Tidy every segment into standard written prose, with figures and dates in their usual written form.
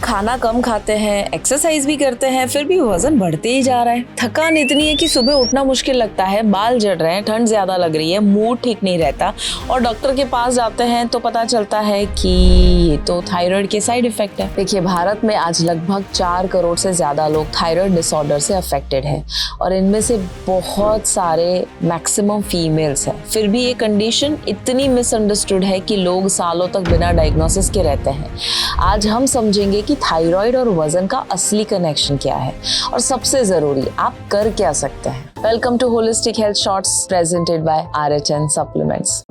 खाना कम खाते हैं, एक्सरसाइज भी करते हैं, फिर भी वजन बढ़ते ही जा रहा है। थकान इतनी है कि सुबह उठना मुश्किल लगता है, बाल झड़ रहे हैं, ठंड ज्यादा लग रही है, मूड ठीक नहीं रहता और डॉक्टर के पास जाते हैं तो पता चलता है कि ये तो थायराइड के साइड इफेक्ट है। देखिए, भारत में आज लगभग 4 करोड़ से ज्यादा लोग थायराइड डिसऑर्डर से अफेक्टेड है और इनमें से बहुत सारे मैक्सिमम फीमेल्स हैं। फिर भी ये कंडीशन इतनी मिसअंडरस्टूड है कि लोग सालों तक बिना डायग्नोसिस के रहते हैं। आज हम समझेंगे कि थायराइड और वजन का असली कनेक्शन क्या है और सबसे जरूरी आप कर क्या सकते हैं। Welcome to holistic health shorts presented by RHN supplements.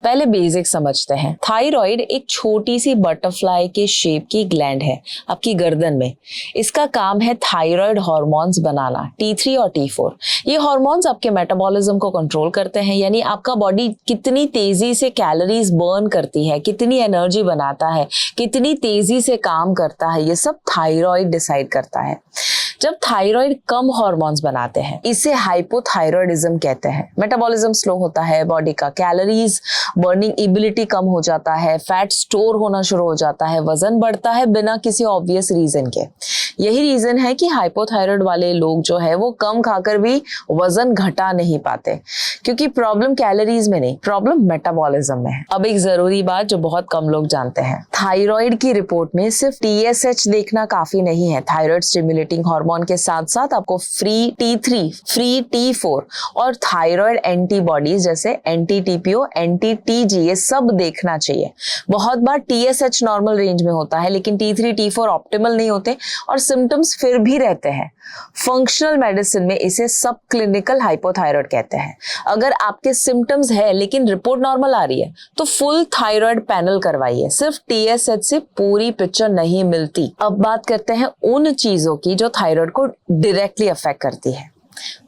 पहले बेसिक समझते हैं। थायराइड एक छोटी सी बटरफ्लाई के शेप की ग्लैंड है आपकी गर्दन में। इसका काम है थायराइड हार्मोन्स बनाना, T3 और T4। ये हार्मोन्स आपके मेटाबॉलिज्म को कंट्रोल करते हैं, यानी आपका बॉडी कितनी तेजी से कैलोरीज बर्न करती है, कितनी एनर्जी बनाता है, कितनी तेजी से काम करता है, ये सब थायराइड डिसाइड करता है। जब थायराइड कम हार्मोन्स बनाते हैं, इसे हाइपोथायराइडिज्म कहते हैं। मेटाबॉलिज्म स्लो होता है, बॉडी का कैलोरीज बर्निंग एबिलिटी कम हो जाता है, फैट स्टोर होना शुरू हो जाता है, वजन बढ़ता है बिना किसी ऑब्वियस रीजन के। यही रीजन है कि हाइपोथायराइड वाले लोग जो है वो कम खाकर भी वजन घटा नहीं पाते, क्योंकि प्रॉब्लम कैलोरीज में नहीं, प्रॉब्लम मेटाबॉलिज्म में है। अब एक जरूरी बात जो बहुत कम लोग जानते हैं, थायराइड की रिपोर्ट में सिर्फ TSH देखना काफी नहीं है। थायराइड स्टिमुलेटिंग हार्मोन के साथ साथ आपको फ्री T3, फ्री T4 और थायराइड एंटीबॉडीज जैसे एंटी-TPO, एंटी-TG ये सब देखना चाहिए। बहुत बार TSH नॉर्मल रेंज में होता है लेकिन T3, T4 ऑप्टिमल नहीं होते और सिम्टम्स फिर भी रहते हैं। फंक्शनल मेडिसिन में इसे सब क्लिनिकल हाइपोथायराइड कहते हैं। अगर आपके सिम्टम्स है लेकिन रिपोर्ट नॉर्मल आ रही है तो फुल थायराइड पैनल करवाइए। सिर्फ TSH से पूरी पिक्चर नहीं मिलती। अब बात करते हैं उन चीजों की जो थायराइड को डायरेक्टली अफेक्ट करती है।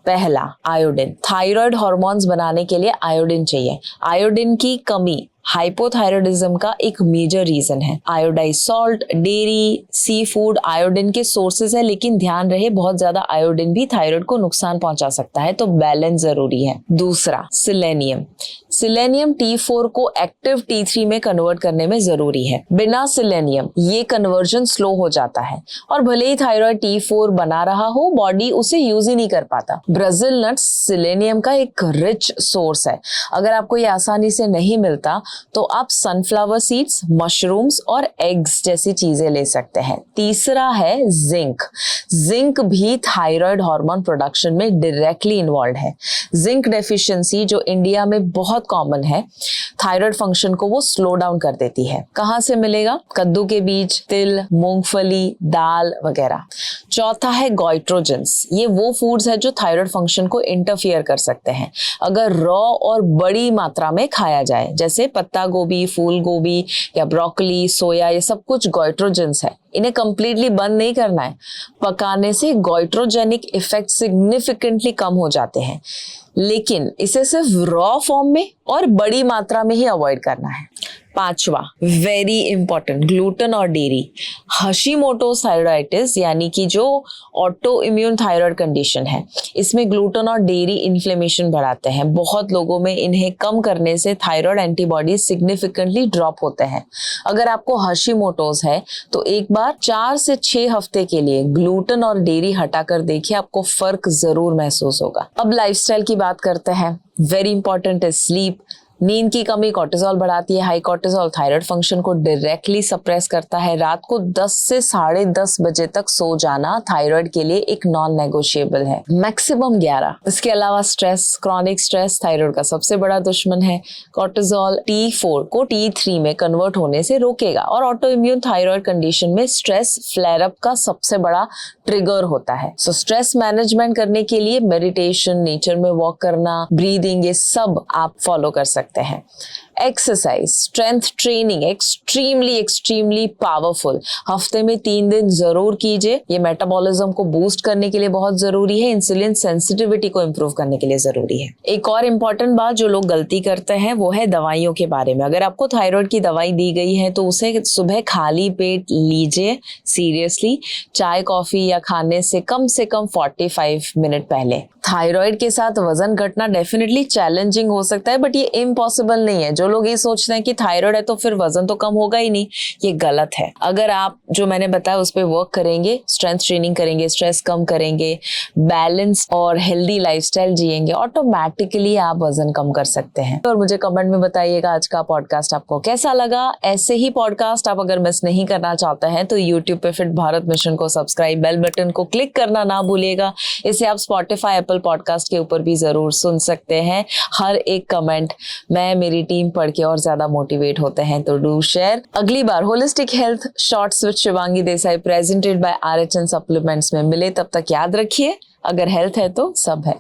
पहला, आयोडीन। थायराइड हार्मोन्स बनाने के लिए आयोडीन चाहिए। आयोडीन की कमी हाइपोथायराइडिज्म का एक मेजर रीजन है। Iodise salt, dairy, sea food iodine के सोर्सेज है, लेकिन ध्यान रहे बहुत ज्यादा आयोडीन भी थायराइड को नुकसान पहुंचा सकता है, तो बैलेंस जरूरी है। दूसरा, सिलेनियम। सिलेनियम T4 को एक्टिव T3 में कन्वर्ट करने में जरूरी है। बिना सिलेनियम ये कन्वर्जन स्लो हो जाता है और भले ही थायराइड T4 बना रहा हो, बॉडी उसे यूज ही नहीं कर पाता। ब्राजील नट्स सिलेनियम का एक रिच सोर्स है। अगर आपको ये आसानी से नहीं मिलता तो आप सनफ्लावर सीड्स, मशरूम्स और एग्स जैसी चीजें ले सकते हैं। तीसरा है जिंक। जिंक भी थायराइड हार्मोन प्रोडक्शन में डायरेक्टली इन्वॉल्व है। जिंक डेफिशिएंसी जो इंडिया में बहुत कॉमन है, थायराइड फंक्शन को वो स्लो डाउन कर देती है। कहां से मिलेगा? कद्दू के बीज, तिल, मूंगफली, दाल वगैरह। चौथा है गोइट्रोजेंस। ये वो फूड्स है जो थायराइड फंक्शन को इंटरफियर कर सकते हैं अगर रॉ और बड़ी मात्रा में खाया जाए, जैसे पत्ता गोभी, फूल गोभी या ब्रोकली, सोया, ये सब कुछ गोइट्रोजेंस है। इन्हें कंप्लीटली बंद नहीं करना है। पकाने से गोइट्रोजेनिक इफेक्ट सिग्निफिकेंटली कम हो जाते हैं, लेकिन इसे सिर्फ रॉ फॉर्म में और बड़ी मात्रा में ही अवॉइड करना है। पांचवा, वेरी इंपॉर्टेंट, ग्लूटेन और डेयरी। हशीमोटोस थायराइडिटिस यानी कि जो ऑटो इम्यून थायराइड कंडीशन है, इसमें ग्लूटेन और डेयरी इन्फ्लेमेशन बढ़ाते हैं। बहुत लोगों में इन्हें कम करने से थायराइड एंटीबॉडीज सिग्निफिकेंटली ड्रॉप होते हैं। अगर आपको हशीमोटोस है तो एक बार 4 से 6 हफ्ते के लिए ग्लूटेन और डेयरी हटाकर देखिए, आपको फर्क जरूर महसूस होगा। अब लाइफस्टाइल की बात करते हैं। वेरी इंपॉर्टेंट है स्लीप। नींद की कमी कोर्टिसोल बढ़ाती है। हाई कोर्टिसोल थायराइड फंक्शन को डायरेक्टली सप्रेस करता है। रात को 10 से 10:30 बजे तक सो जाना थायराइड के लिए एक नॉन नेगोशिएबल है, मैक्सिमम 11। इसके अलावा स्ट्रेस, क्रॉनिक स्ट्रेस थायराइड का सबसे बड़ा दुश्मन है। कोर्टिसोल T4 को T3 में कन्वर्ट होने से रोकेगा और ऑटो इम्यून थायराइड कंडीशन में स्ट्रेस फ्लेयर अप का सबसे बड़ा ट्रिगर होता है। सो स्ट्रेस मैनेजमेंट करने के लिए मेडिटेशन, नेचर में वॉक करना, ब्रीदिंग, ये सब आप फॉलो कर सकते हैं। Exercise, strength training extremely powerful, हफ्ते में 3 दिन जरूर कीजिए। ये मेटाबॉलिज्म को बूस्ट करने के लिए बहुत जरूरी है, इंसुलिन सेंसिटिविटी को इंप्रूव करने के लिए जरूरी है। एक और इम्पॉर्टेंट बात जो लोग गलती करते हैं वो है दवाइयों के बारे में। अगर आपको थायराइड की दवाई दी गई है तो उसे सुबह खाली पेट लीजिए सीरियसली, चाय कॉफी या खाने से कम 45 मिनट पहले। थायराइड के साथ वजन घटना डेफिनेटली चैलेंजिंग हो सकता है, बट ये इम्पॉसिबल नहीं है। जो लोग ये सोचते हैं कि थायराइड है तो फिर वजन तो कम होगा ही नहीं, ये गलत है। अगर आप जो मैंने बताया उस पर वर्क करेंगे, स्ट्रेंथ ट्रेनिंग करेंगे, स्ट्रेस कम करेंगे, बैलेंस और हेल्दी लाइफस्टाइल जिएंगे, ऑटोमेटिकली आप वजन कम कर सकते हैं। और मुझे कमेंट में बताइएगा आज का पॉडकास्ट आपको कैसा लगा। ऐसे ही पॉडकास्ट आप अगर मिस नहीं करना चाहते हैं तो यूट्यूब पे फिट भारत मिशन को सब्सक्राइब, बेल बटन को क्लिक करना ना भूलिएगा। इसे आप स्पॉटिफाई, एप्पल पॉडकास्ट के ऊपर भी जरूर सुन सकते हैं। हर एक कमेंट मैं, मेरी टीम पढ़ के और ज्यादा मोटिवेट होते हैं, तो डू शेयर। अगली बार holistic health shorts with Shivangi Desai presented by RHN supplements में मिले। तब तक याद रखिए, अगर हेल्थ है तो सब है।